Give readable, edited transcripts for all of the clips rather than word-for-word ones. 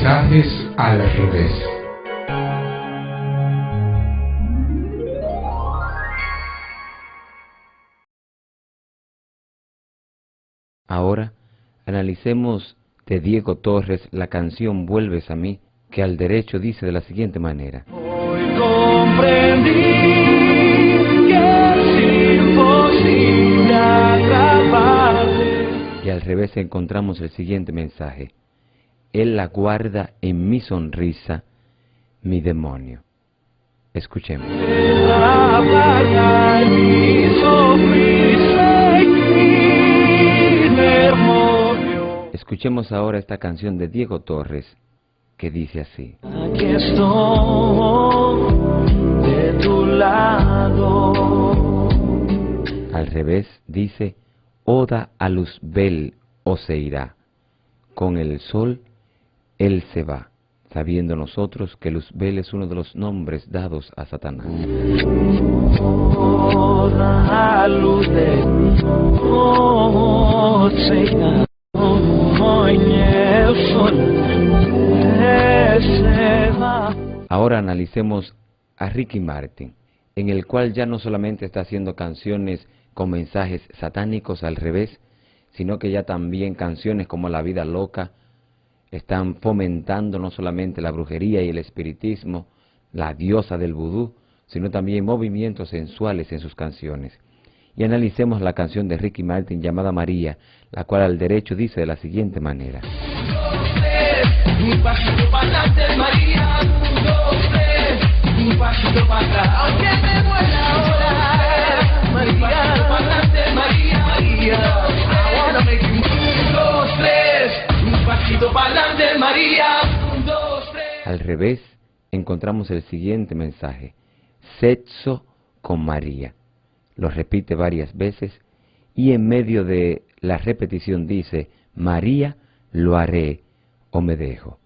Mensajes al revés. Ahora analicemos de Diego Torres la canción Vuelves a mí, que al derecho dice de la siguiente manera. Hoy comprendí que es imposible atraparte. Y al revés encontramos el siguiente mensaje. Él la guarda en mi sonrisa, mi demonio. Escuchemos. Él la guarda en mi sonrisa y mi demonio. Escuchemos ahora esta canción de Diego Torres, que dice así. Aquí estoy de tu lado. Al revés dice, Oda a Luzbel o se irá. Con el sol, él se va, sabiendo nosotros que Luzbel es uno de los nombres dados a Satanás. Toda luz de noche, el sol se va. Ahora analicemos a Ricky Martin, en el cual ya no solamente está haciendo canciones con mensajes satánicos al revés, sino que ya también canciones como La Vida Loca están fomentando no solamente la brujería y el espiritismo, la diosa del vudú, sino también movimientos sensuales en sus canciones. Y analicemos la canción de Ricky Martin llamada María, la cual al derecho dice de la siguiente manera. Un pasito para adelante, María, 1, 2, 3, un pasito para atrás, aunque me muera ahora, María, un pasito para adelante, María, María, I wanna make you 1, 2, 3, un pasito para adelante, María, 1, 2, 3. Al revés encontramos el siguiente mensaje, sexo con María. Lo repite varias veces y en medio de la repetición dice, María, lo haré o me dejo.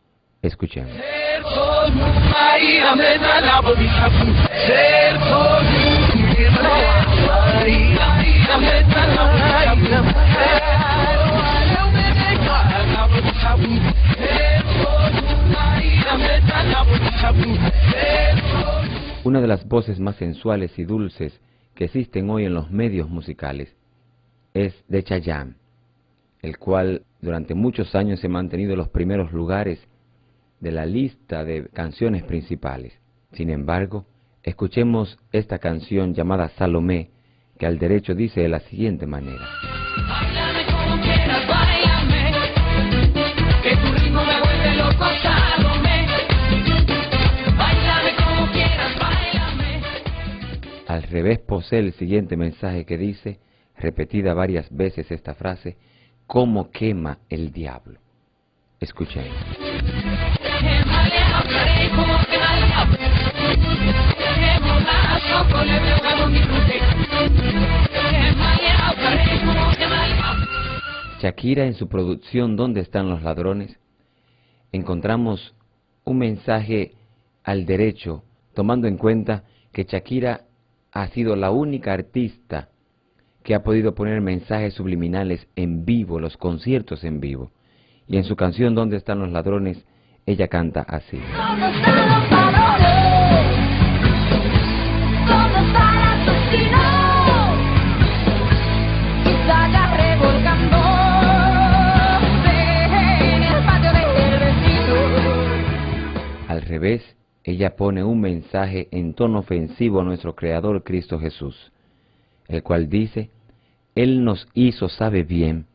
Escuchemos. Ser con María, me da la bolita. Ser con María, María, me da la bolita. Una de las voces más sensuales y dulces que existen hoy en los medios musicales es de Chayanne, el cual durante muchos años se ha mantenido en los primeros lugares de la lista de canciones principales. Sin embargo, escuchemos esta canción llamada Salomé, que al derecho dice de la siguiente manera. Báilame como quieras, báilame, que tu ritmo me vuelve loco, Salomé. Báilame como quieras, báilame. Al revés posee el siguiente mensaje que dice, repetida varias veces esta frase, ¿cómo quema el diablo? Escuchemos. Shakira en su producción ¿Dónde están los ladrones? Encontramos un mensaje al derecho, tomando en cuenta que Shakira ha sido la única artista que ha podido poner mensajes subliminales en vivo, los conciertos en vivo. Y en su canción ¿Dónde están los ladrones? Ella canta así. ¿Dónde están los ladrones? ¿Dónde está el asesino? Quizá revolcando en el patio del vecino. Al revés, ella pone un mensaje en tono ofensivo a nuestro Creador Cristo Jesús, el cual dice, Él nos hizo, sabe bien,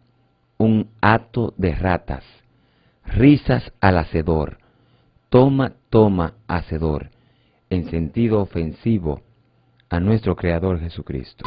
un hato de ratas, risas al hacedor, toma, toma, hacedor, en sentido ofensivo a nuestro Creador Jesucristo.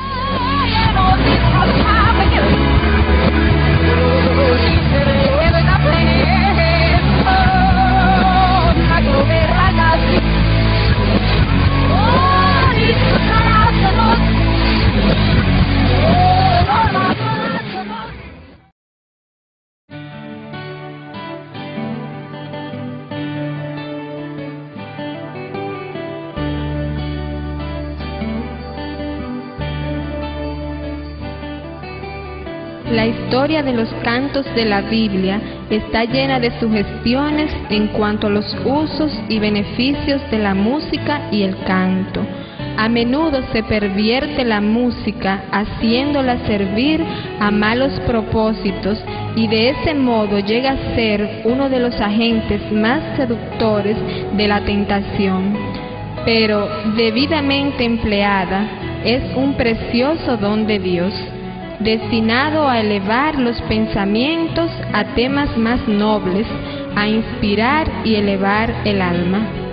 La historia de los cantos de la Biblia está llena de sugestiones en cuanto a los usos y beneficios de la música y el canto. A menudo se pervierte la música haciéndola servir a malos propósitos y de ese modo llega a ser uno de los agentes más seductores de la tentación. Pero debidamente empleada es un precioso don de Dios, destinado a elevar los pensamientos a temas más nobles, a inspirar y elevar el alma.